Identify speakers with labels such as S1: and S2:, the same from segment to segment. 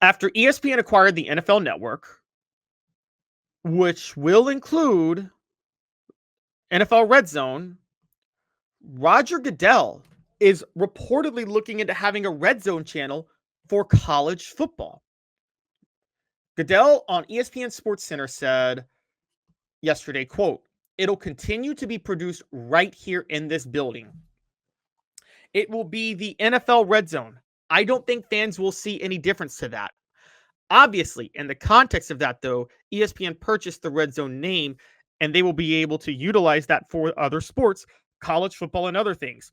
S1: After ESPN acquired the NFL Network, which will include NFL RedZone, Roger Goodell is reportedly looking into having a RedZone channel for college football. Goodell on ESPN SportsCenter said yesterday, quote, "It'll continue to be produced right here in this building. It will be the NFL RedZone. I don't think fans will see any difference to that. Obviously, in the context of that, though, ESPN purchased the RedZone name, and they will be able to utilize that for other sports, college football, and other things.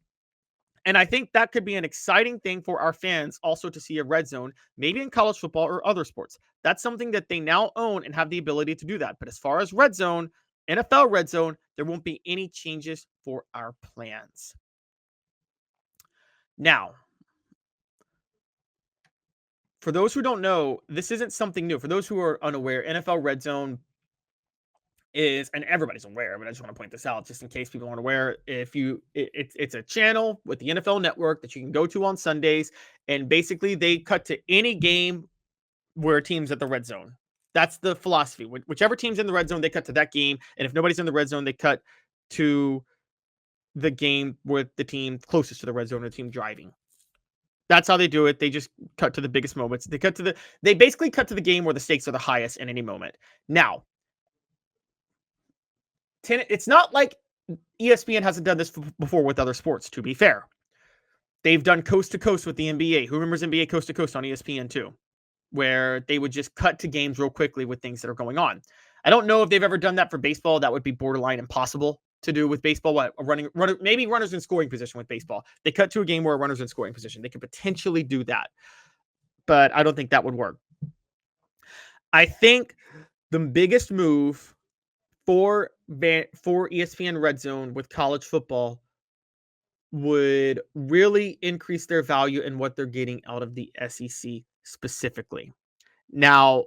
S1: And I think that could be an exciting thing for our fans also to see a red zone, maybe in college football or other sports. That's something that they now own and have the ability to do that. But as far as red zone, NFL red zone, there won't be any changes for our plans. Now, for those who don't know, this isn't something new. For those who are unaware, NFL red zone is, and everybody's aware, but I just want to point this out just in case people aren't aware. It's a channel with the NFL Network that you can go to on Sundays, and basically they cut to any game where a team's at the red zone. That's the philosophy. Whichever team's in the red zone, they cut to that game, and if nobody's in the red zone, they cut to the game with the team closest to the red zone, or the team driving. That's how they do it. They just cut to the biggest moments. They basically cut to the game where the stakes are the highest in any moment. Now, it's not like ESPN hasn't done this before with other sports, to be fair. They've done coast to coast with the NBA. Who remembers NBA coast to coast on ESPN too? Where they would just cut to games real quickly with things that are going on. I don't know if they've ever done that for baseball. That would be borderline impossible to do with baseball. Maybe runners in scoring position with baseball. They cut to a game where a runner's in scoring position. They could potentially do that, but I don't think that would work. I think the biggest move for ESPN Red Zone with college football would really increase their value in what they're getting out of the SEC specifically. Now,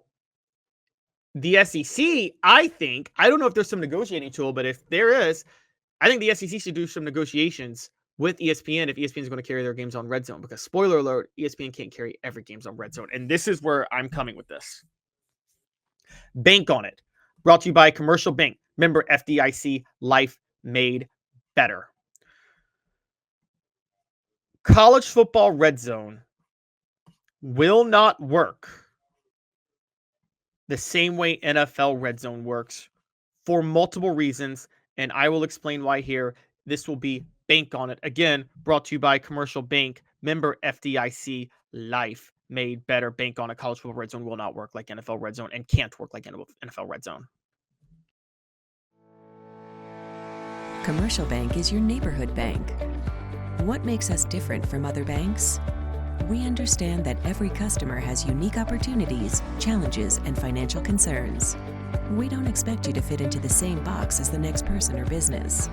S1: the SEC, I don't know if there's some negotiating tool, but if there is, I think the SEC should do some negotiations with ESPN if ESPN is going to carry their games on Red Zone, because spoiler alert, ESPN can't carry every games on Red Zone. And this is where I'm coming with this. Bank on it. Brought to you by Commercial Bank. Member FDIC, life made better. College football Red Zone will not work the same way NFL Red Zone works for multiple reasons, and I will explain why here. This will be Bank on it. Again, brought to you by Commercial Bank. Member FDIC, life made better. Bank on it. College football Red Zone will not work like NFL Red Zone and can't work like NFL Red Zone.
S2: Commercial Bank is your neighborhood bank. What makes us different from other banks? We understand that every customer has unique opportunities, challenges, and financial concerns. We don't expect you to fit into the same box as the next person or business.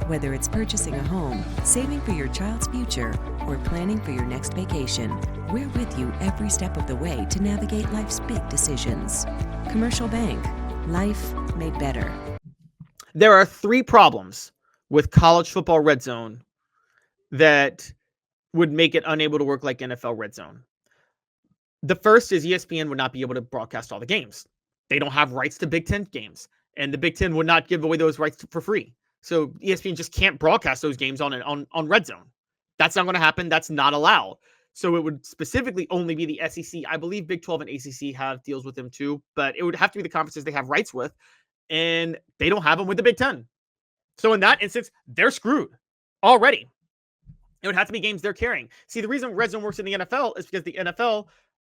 S2: Whether it's purchasing a home, saving for your child's future, or planning for your next vacation, we're with you every step of the way to navigate life's big decisions. Commercial Bank. Life made better.
S1: There are 3 problems with college football Red Zone that would make it unable to work like NFL Red Zone. The first is ESPN would not be able to broadcast all the games. They don't have rights to Big Ten games, and the Big Ten would not give away those rights for free. So ESPN just can't broadcast those games on Red Zone. That's not going to happen. That's not allowed. So it would specifically only be the SEC. I believe Big 12 and ACC have deals with them too, but it would have to be the conferences they have rights with, and they don't have them with the Big Ten. So in that instance, they're screwed already. It would have to be games they're carrying. See, the reason Red Zone works in the NFL is because the NFL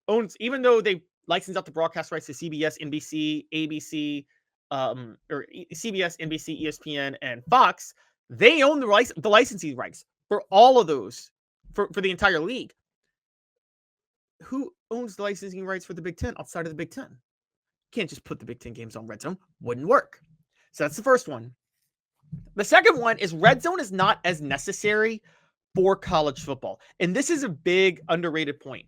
S1: owns, even though they license out the broadcast rights to CBS, NBC, ABC, or CBS, NBC, ESPN, and Fox, they own the licensing rights for all of those for the entire league. Who owns the licensing rights for the Big Ten outside of the Big Ten? You can't just put the Big Ten games on Red Zone. Wouldn't work. So that's the first one. The second one is Red Zone is not as necessary for college football. And this is a big underrated point.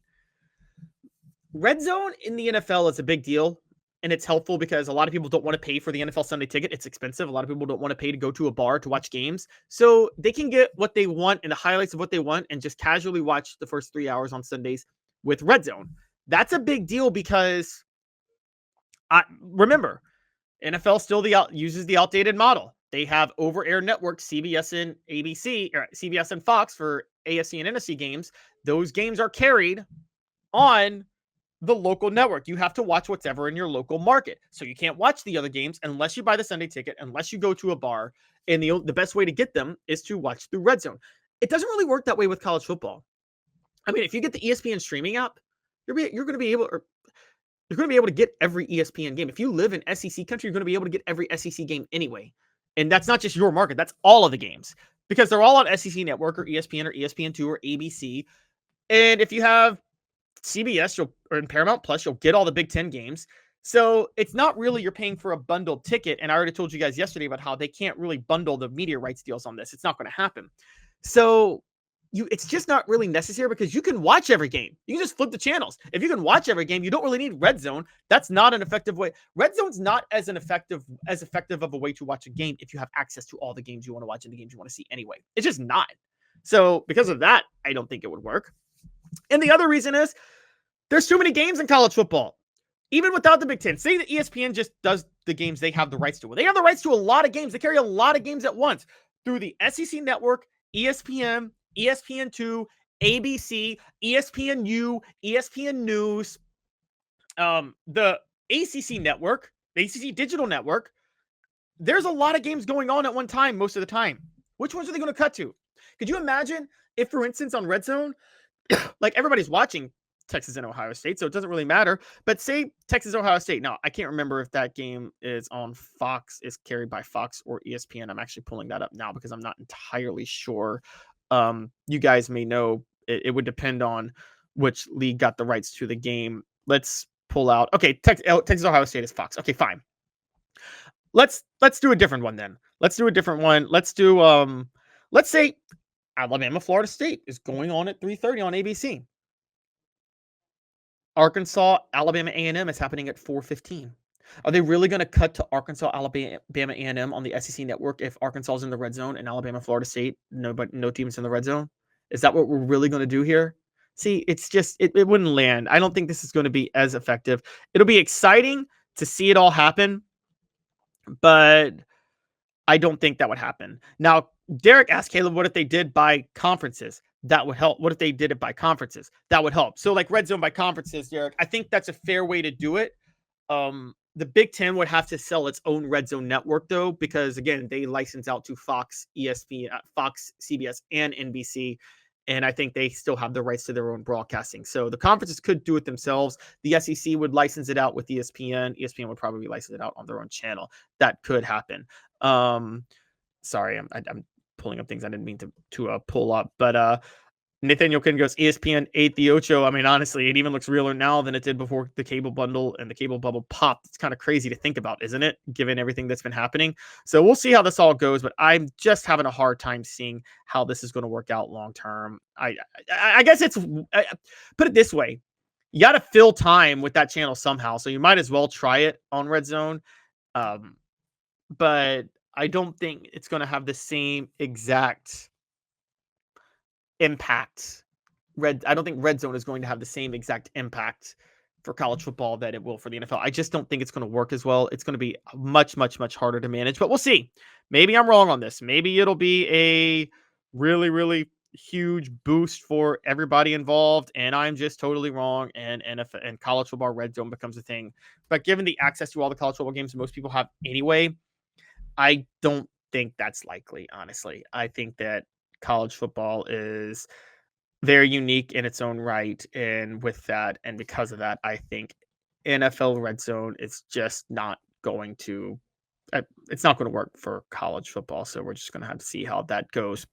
S1: Red Zone in the NFL is a big deal, and it's helpful because a lot of people don't want to pay for the NFL Sunday ticket. It's expensive. A lot of people don't want to pay to go to a bar to watch games. So they can get what they want and the highlights of what they want and just casually watch the first 3 hours on Sundays with Red Zone. That's a big deal because remember, NFL still uses the outdated model. They have over-air networks, CBS and ABC, or CBS and Fox for AFC and NFC games. Those games are carried on the local network. You have to watch what's ever in your local market. So you can't watch the other games unless you buy the Sunday ticket, unless you go to a bar. And the best way to get them is to watch through RedZone. It doesn't really work that way with college football. I mean, if you get the ESPN streaming app, you're going to be able to get every ESPN game. If you live in SEC country, you're going to be able to get every SEC game anyway. And that's not just your market. That's all of the games because they're all on SEC Network or ESPN2 or ABC. And if you have CBS or in Paramount Plus, you'll get all the Big Ten games. So it's not really you're paying for a bundled ticket. And I already told you guys yesterday about how they can't really bundle the media rights deals on this. It's not going to happen. So it's just not really necessary because you can watch every game. You can just flip the channels. If you can watch every game, you don't really need RedZone. That's not an effective way. RedZone's not as effective of a way to watch a game if you have access to all the games you want to watch and the games you want to see anyway. It's just not. So because of that, I don't think it would work. And the other reason is there's too many games in college football. Even without the Big Ten. Say that ESPN just does the games they have the rights to. Well, they have the rights to a lot of games. They carry a lot of games at once through the SEC Network, ESPN, ESPN2, ABC, ESPNU, ESPN News, the ACC Network, the ACC Digital Network. There's a lot of games going on at one time most of the time. Which ones are they going to cut to? Could you imagine if, for instance, on RedZone, like everybody's watching Texas and Ohio State, so it doesn't really matter. But say Texas, Ohio State. Now, I can't remember if that game is on Fox, is carried by Fox or ESPN. I'm actually pulling that up now because I'm not entirely sure. You guys may know. It would depend on which league got the rights to the game. Let's pull out. Okay, Texas, Ohio State is Fox. Okay, fine. Let's do a different one then. Let's do a different one. Let's do let's say Alabama, Florida State is going on at 3:30 on ABC. Arkansas, Alabama A&M is happening at 4:15. Are they really going to cut to Arkansas, Alabama A&M on the SEC Network if Arkansas is in the red zone and Alabama, Florida State, no teams in the red zone? Is that what we're really going to do here? See, it's just, it wouldn't land. I don't think this is going to be as effective. It'll be exciting to see it all happen, but I don't think that would happen. Now, Derek asked Caleb, what if they did by conferences? That would help. What if they did it by conferences? That would help. So like red zone by conferences, Derek, I think that's a fair way to do it. The Big Ten would have to sell its own red zone network though, because again, they license out to Fox, ESPN, Fox, CBS, and NBC. And I think they still have the rights to their own broadcasting. So the conferences could do it themselves. The SEC would license it out with ESPN. ESPN would probably license it out on their own channel. That could happen. Sorry, I'm pulling up things I didn't mean to pull up. But Nathaniel Kin goes, ESPN ate the Ocho. I mean, honestly, it even looks realer now than it did before the cable bundle and the cable bubble popped. It's kind of crazy to think about, isn't it? Given everything that's been happening. So we'll see how this all goes, but I'm just having a hard time seeing how this is going to work out long term. I guess it's, put it this way. You got to fill time with that channel somehow. So you might as well try it on RedZone. But I don't think it's going to have the same exact impact. I don't think RedZone is going to have the same exact impact for college football that it will for the NFL. I just don't think it's going to work as well. It's going to be much, much, much harder to manage, but we'll see. Maybe I'm wrong on this. Maybe it'll be a really, really huge boost for everybody involved, and I'm just totally wrong, and NFL and college football RedZone becomes a thing. But given the access to all the college football games most people have anyway, I don't think that's likely, honestly. I think that college football is very unique in its own right. And with that, and because of that, I think NFL RedZone is just not going to, it's not going to work for college football. So we're just going to have to see how that goes.